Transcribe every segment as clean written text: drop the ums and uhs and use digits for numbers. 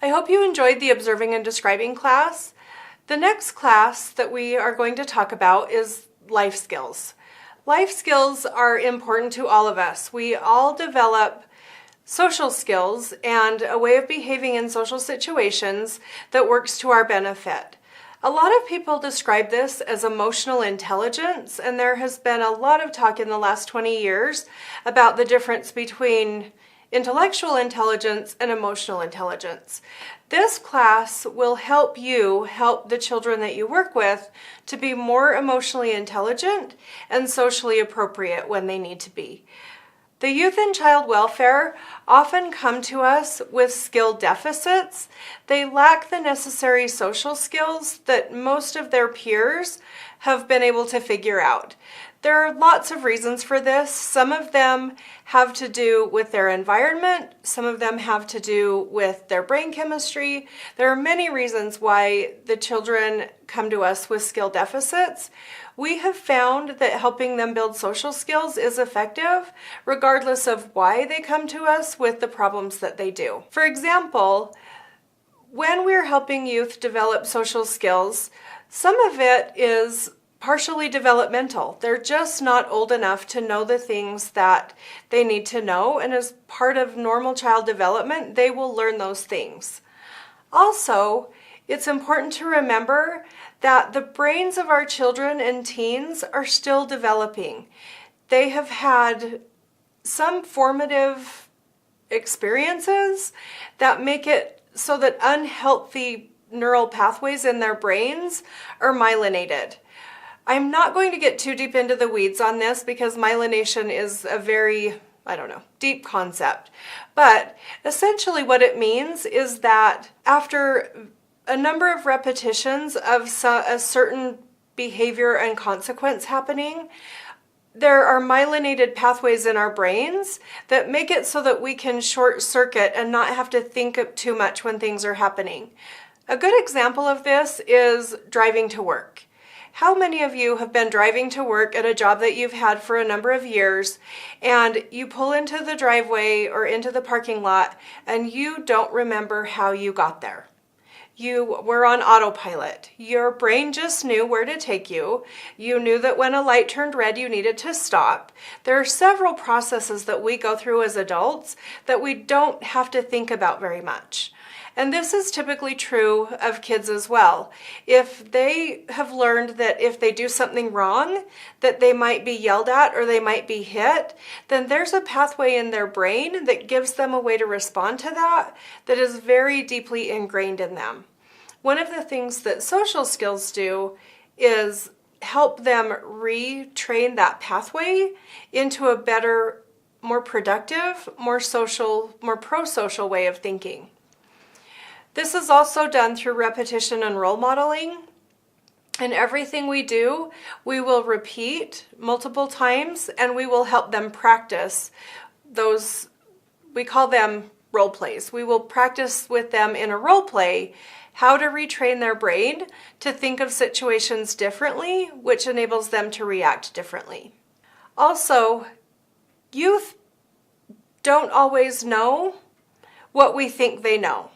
I hope you enjoyed the observing and describing class. The next class that we are going to talk about is life skills. Life skills are important to all of us. We all develop social skills and a way of behaving in social situations that works to our benefit. A lot of people describe this as emotional intelligence, and there has been a lot of talk in the last 20 years about the difference between intellectual intelligence and emotional intelligence. This class will help you help the children that you work with to be more emotionally intelligent and socially appropriate when they need to be. The youth and child welfare often come to us with skill deficits. They lack the necessary social skills that most of their peers have been able to figure out. There are lots of reasons for this. Some of them have to do with their environment. Some of them have to do with their brain chemistry. There are many reasons why the children come to us with skill deficits. We have found that helping them build social skills is effective, regardless of why they come to us with the problems that they do. For example, when we're helping youth develop social skills, some of it is partially developmental. They're just not old enough to know the things that they need to know, and as part of normal child development, they will learn those things. Also, it's important to remember that the brains of our children and teens are still developing. They have had some formative experiences that make it so that unhealthy neural pathways in their brains are myelinated. I'm not going to get too deep into the weeds on this because myelination is a very, deep concept. But essentially what it means is that after a number of repetitions of a certain behavior and consequence happening, there are myelinated pathways in our brains that make it so that we can short circuit and not have to think too much when things are happening. A good example of this is driving to work. How many of you have been driving to work at a job that you've had for a number of years, and you pull into the driveway or into the parking lot and you don't remember how you got there? You were on autopilot. Your brain just knew where to take you. You knew that when a light turned red, you needed to stop. There are several processes that we go through as adults that we don't have to think about very much. And this is typically true of kids as well. If they have learned that if they do something wrong, that they might be yelled at or they might be hit, then there's a pathway in their brain that gives them a way to respond to that that is very deeply ingrained in them. One of the things that social skills do is help them retrain that pathway into a better, more productive, more social, more pro-social way of thinking. This is also done through repetition and role modeling. And everything we do, we will repeat multiple times and we will help them practice those, we call them role plays. We will practice with them in a role play how to retrain their brain to think of situations differently, which enables them to react differently. Also, youth don't always know what we think they know.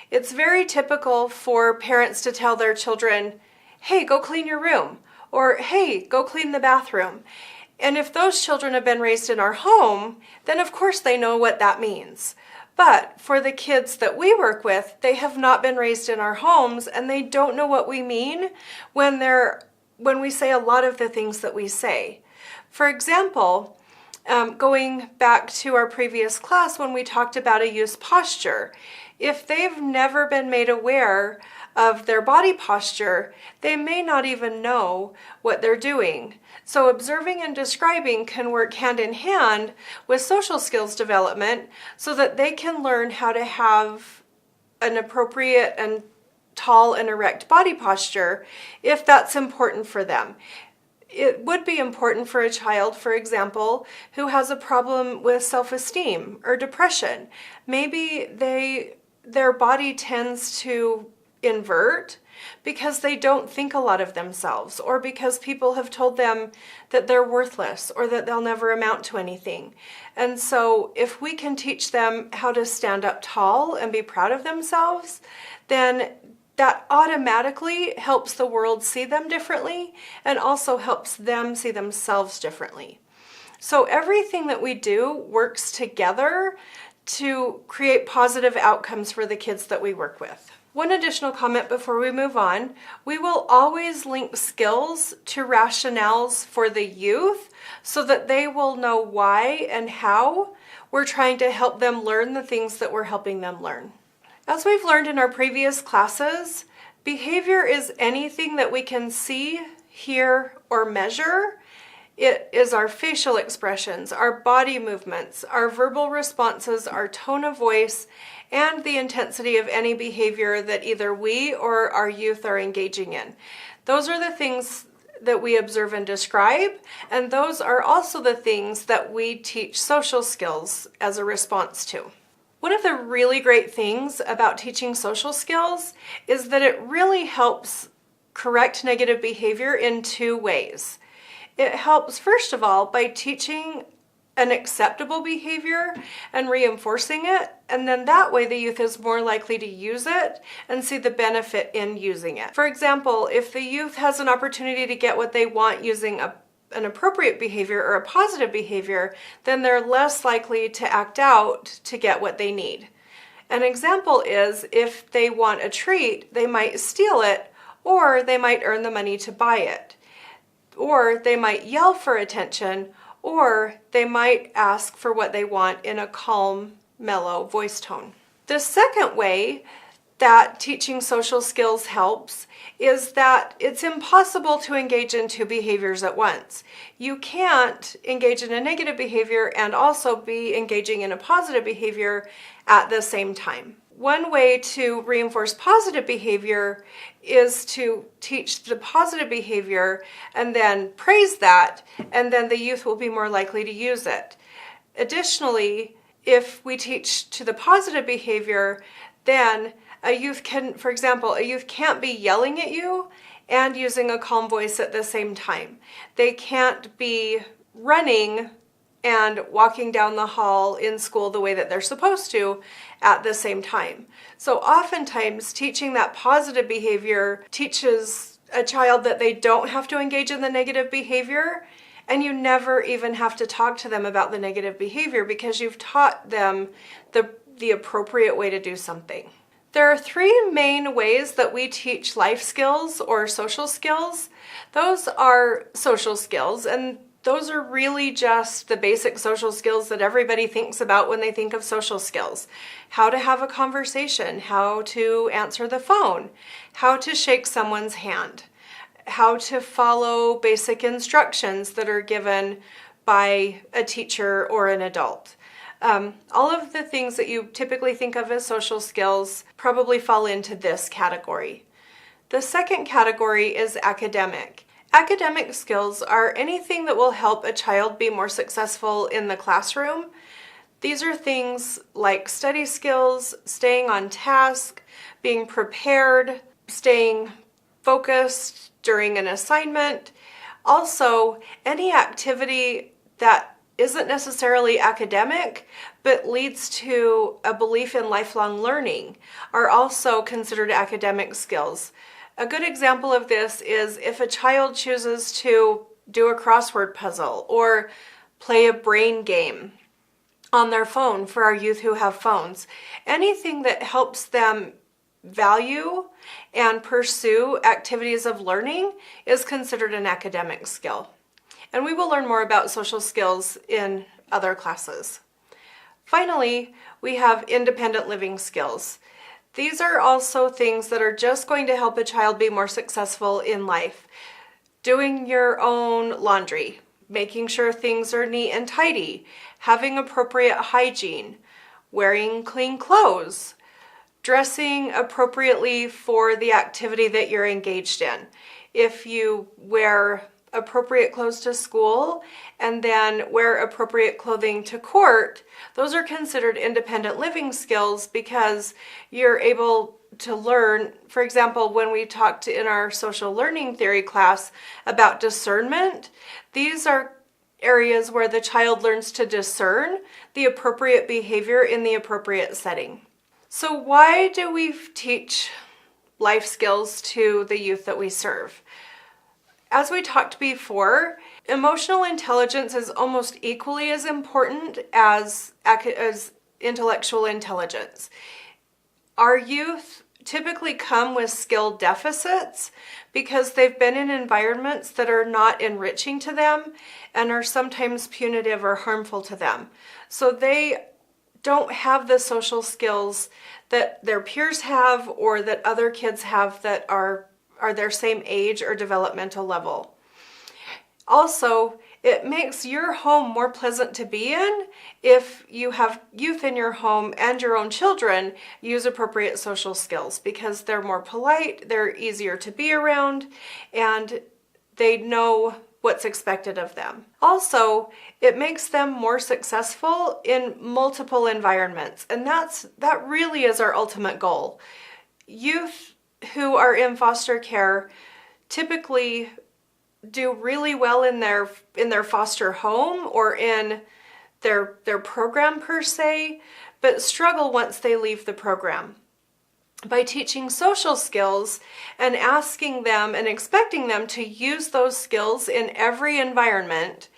It's very typical for parents to tell their children, hey, go clean your room, or hey, go clean the bathroom. And if those children have been raised in our home, then of course they know what that means. But for the kids that we work with, they have not been raised in our homes and they don't know what we mean when we say a lot of the things that we say. For example, going back to our previous class when we talked about a youth's posture, if they've never been made aware of their body posture, they may not even know what they're doing. So observing and describing can work hand in hand with social skills development so that they can learn how to have an appropriate and tall and erect body posture if that's important for them. It would be important for a child, for example, who has a problem with self-esteem or depression. Maybe their body tends to invert because they don't think a lot of themselves, or because people have told them that they're worthless or that they'll never amount to anything. And so if we can teach them how to stand up tall and be proud of themselves, then that automatically helps the world see them differently and also helps them see themselves differently. So everything that we do works together to create positive outcomes for the kids that we work with. One additional comment before we move on: we will always link skills to rationales for the youth so that they will know why and how we're trying to help them learn the things that we're helping them learn. As we've learned in our previous classes, behavior is anything that we can see, hear, or measure. It is our facial expressions, our body movements, our verbal responses, our tone of voice, and the intensity of any behavior that either we or our youth are engaging in. Those are the things that we observe and describe, and those are also the things that we teach social skills as a response to. One of the really great things about teaching social skills is that it really helps correct negative behavior in two ways. It helps, first of all, by teaching an acceptable behavior and reinforcing it, and then that way the youth is more likely to use it and see the benefit in using it. For example, if the youth has an opportunity to get what they want using an appropriate behavior or a positive behavior, then they're less likely to act out to get what they need. An example is if they want a treat, they might steal it, or they might earn the money to buy it. Or they might yell for attention, or they might ask for what they want in a calm, mellow voice tone. The second way that teaching social skills helps is that it's impossible to engage in two behaviors at once. You can't engage in a negative behavior and also be engaging in a positive behavior at the same time. One way to reinforce positive behavior is to teach the positive behavior and then praise that, and then the youth will be more likely to use it. Additionally, if we teach to the positive behavior, then a youth can't be yelling at you and using a calm voice at the same time. They can't be running and walking down the hall in school the way that they're supposed to at the same time. So oftentimes teaching that positive behavior teaches a child that they don't have to engage in the negative behavior, and you never even have to talk to them about the negative behavior because you've taught them the appropriate way to do something. There are three main ways that we teach life skills or social skills. Those are social skills, and those are really just the basic social skills that everybody thinks about when they think of social skills. How to have a conversation, how to answer the phone, how to shake someone's hand, how to follow basic instructions that are given by a teacher or an adult. All of the things that you typically think of as social skills probably fall into this category. The second category is academic. Academic skills are anything that will help a child be more successful in the classroom. These are things like study skills, staying on task, being prepared, staying focused during an assignment. Also, any activity that isn't necessarily academic but leads to a belief in lifelong learning are also considered academic skills. A good example of this is if a child chooses to do a crossword puzzle or play a brain game on their phone for our youth who have phones. Anything that helps them value and pursue activities of learning is considered an academic skill. And we will learn more about social skills in other classes. Finally, we have independent living skills. These are also things that are just going to help a child be more successful in life. Doing your own laundry, making sure things are neat and tidy, having appropriate hygiene, wearing clean clothes, dressing appropriately for the activity that you're engaged in. If you wear appropriate clothes to school and then wear appropriate clothing to court, those are considered independent living skills because you're able to learn. For example, when we talked in our social learning theory class about discernment, these are areas where the child learns to discern the appropriate behavior in the appropriate setting. So why do we teach life skills to the youth that we serve? As we talked before, emotional intelligence is almost equally as important as intellectual intelligence. Our youth typically come with skill deficits because they've been in environments that are not enriching to them and are sometimes punitive or harmful to them. So they don't have the social skills that their peers have or that other kids have that are their same age or developmental level. Also, it makes your home more pleasant to be in if you have youth in your home and your own children use appropriate social skills because they're more polite, they're easier to be around, and they know what's expected of them. Also, it makes them more successful in multiple environments, and that really is our ultimate goal. Youth who are in foster care typically do really well in their foster home or in their program per se, but struggle once they leave the program. By teaching social skills and asking them and expecting them to use those skills in every environment,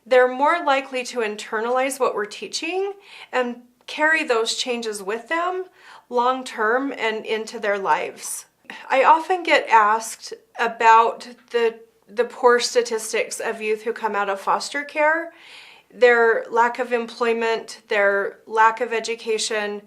they're more likely to internalize what we're teaching and carry those changes with them long term and into their lives. I often get asked about the poor statistics of youth who come out of foster care, their lack of employment, their lack of education,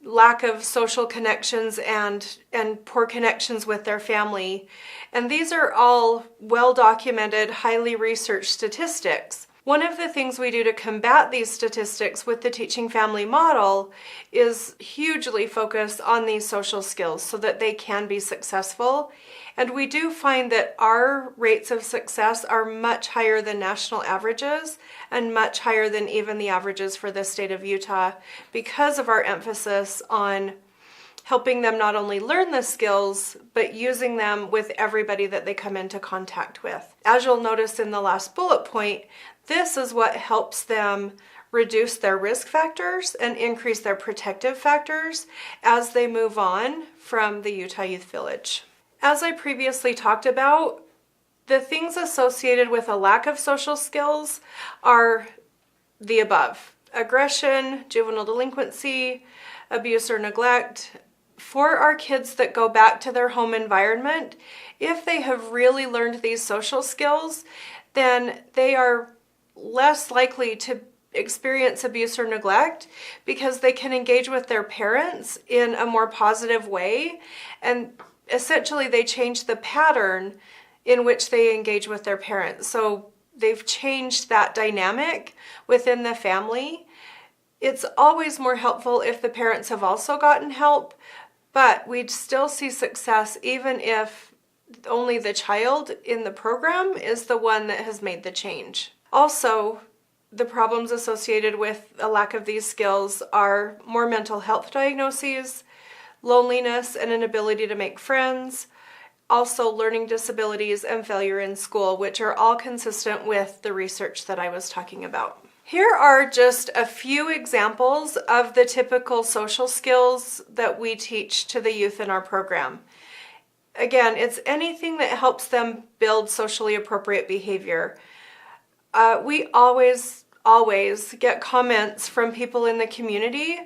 lack of social connections, and poor connections with their family. And these are all well-documented, highly researched statistics. One of the things we do to combat these statistics with the Teaching Family model is hugely focus on these social skills so that they can be successful. And we do find that our rates of success are much higher than national averages and much higher than even the averages for the state of Utah because of our emphasis on helping them not only learn the skills, but using them with everybody that they come into contact with. As you'll notice in the last bullet point, this is what helps them reduce their risk factors and increase their protective factors as they move on from the Utah Youth Village. As I previously talked about, the things associated with a lack of social skills are the above: aggression, juvenile delinquency, abuse or neglect. For our kids that go back to their home environment, if they have really learned these social skills, then they are less likely to experience abuse or neglect because they can engage with their parents in a more positive way, and essentially they change the pattern in which they engage with their parents. So they've changed that dynamic within the family. It's always more helpful if the parents have also gotten help, but we'd still see success even if only the child in the program is the one that has made the change. Also, the problems associated with a lack of these skills are more mental health diagnoses, loneliness and inability to make friends, also learning disabilities and failure in school, which are all consistent with the research that I was talking about. Here are just a few examples of the typical social skills that we teach to the youth in our program. Again, it's anything that helps them build socially appropriate behavior. We always get comments from people in the community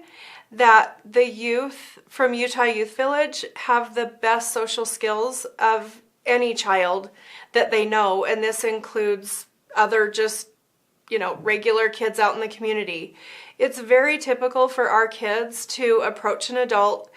that the youth from Utah Youth Village have the best social skills of any child that they know, and this includes other just, regular kids out in the community. It's very typical for our kids to approach an adult,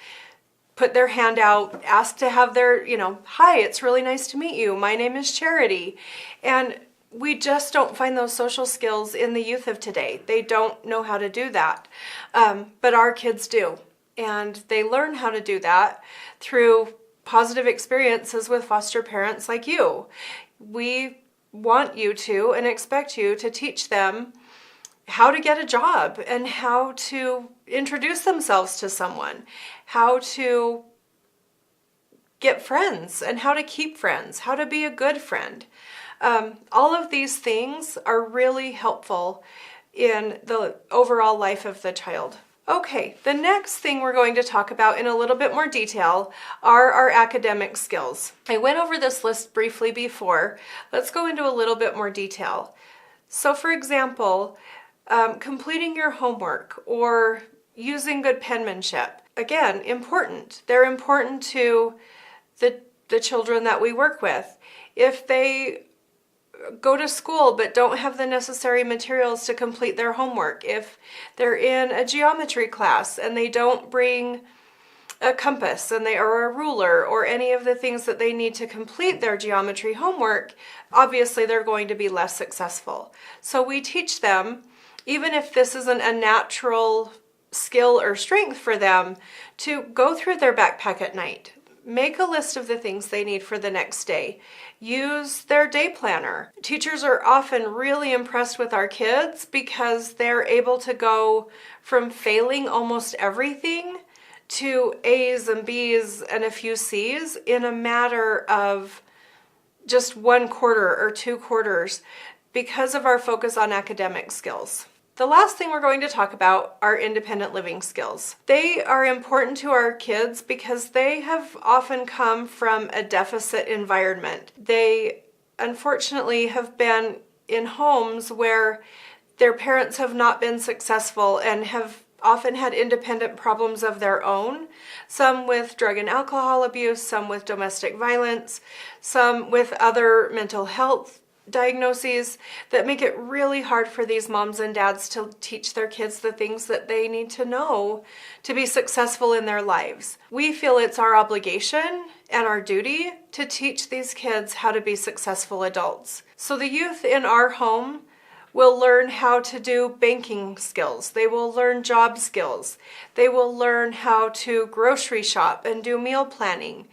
put their hand out, ask to have their, hi, it's really nice to meet you. My name is Charity. And we just don't find those social skills in the youth of today. They don't know how to do that. But our kids do. And they learn how to do that through positive experiences with foster parents like you. We want you to and expect you to teach them how to get a job and how to introduce themselves to someone, how to get friends and how to keep friends, how to be a good friend. All of these things are really helpful in the overall life of the child. Okay, the next thing we're going to talk about in a little bit more detail are our academic skills. I went over this list briefly before. Let's go into a little bit more detail. So for example, completing your homework or using good penmanship. Again, important. They're important to the children that we work with. If they go to school but don't have the necessary materials to complete their homework, if they're in a geometry class and they don't bring a compass or a ruler or any of the things that they need to complete their geometry homework, obviously they're going to be less successful. So we teach them, even if this isn't a natural skill or strength for them, to go through their backpack at night. Make a list of the things they need for the next day. Use their day planner. Teachers are often really impressed with our kids because they're able to go from failing almost everything to A's and B's and a few C's in a matter of just 1 quarter or 2 quarters because of our focus on academic skills. The last thing we're going to talk about are independent living skills. They are important to our kids because they have often come from a deficit environment. They unfortunately have been in homes where their parents have not been successful and have often had independent problems of their own, some with drug and alcohol abuse, some with domestic violence, some with other mental health diagnoses that make it really hard for these moms and dads to teach their kids the things that they need to know to be successful in their lives. We feel it's our obligation and our duty to teach these kids how to be successful adults. So the youth in our home will learn how to do banking skills. They will learn job skills. They will learn how to grocery shop and do meal planning.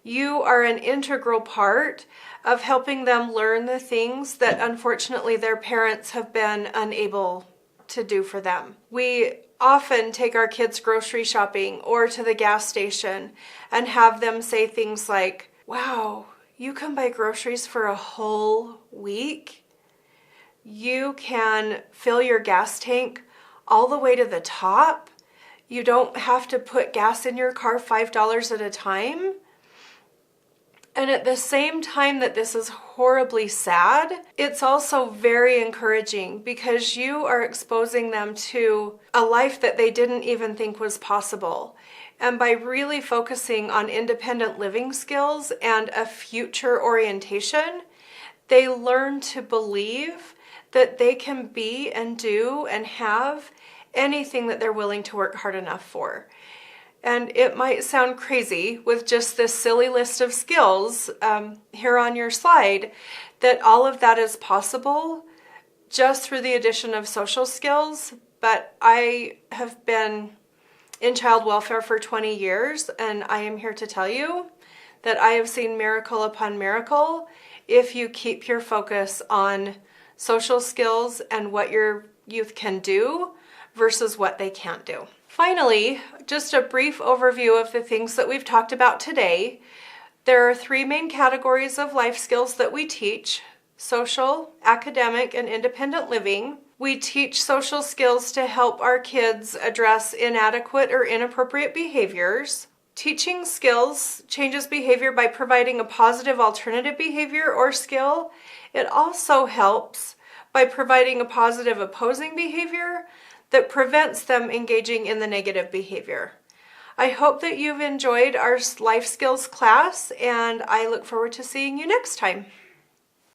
You are an integral part of helping them learn the things that unfortunately their parents have been unable to do for them. We often take our kids grocery shopping or to the gas station and have them say things like, "Wow, you can buy groceries for a whole week? You can fill your gas tank all the way to the top? You don't have to put gas in your car $5 at a time?" And at the same time that this is horribly sad, it's also very encouraging because you are exposing them to a life that they didn't even think was possible. And by really focusing on independent living skills and a future orientation, they learn to believe that they can be and do and have anything that they're willing to work hard enough for. And it might sound crazy with just this silly list of skills here on your slide, that all of that is possible just through the addition of social skills. But I have been in child welfare for 20 years, and I am here to tell you that I have seen miracle upon miracle if you keep your focus on social skills and what your youth can do versus what they can't do. Finally, just a brief overview of the things that we've talked about today. There are 3 main categories of life skills that we teach: social, academic, and independent living. We teach social skills to help our kids address inadequate or inappropriate behaviors. Teaching skills changes behavior by providing a positive alternative behavior or skill. It also helps by providing a positive opposing behavior that prevents them engaging in the negative behavior. I hope that you've enjoyed our life skills class, and I look forward to seeing you next time.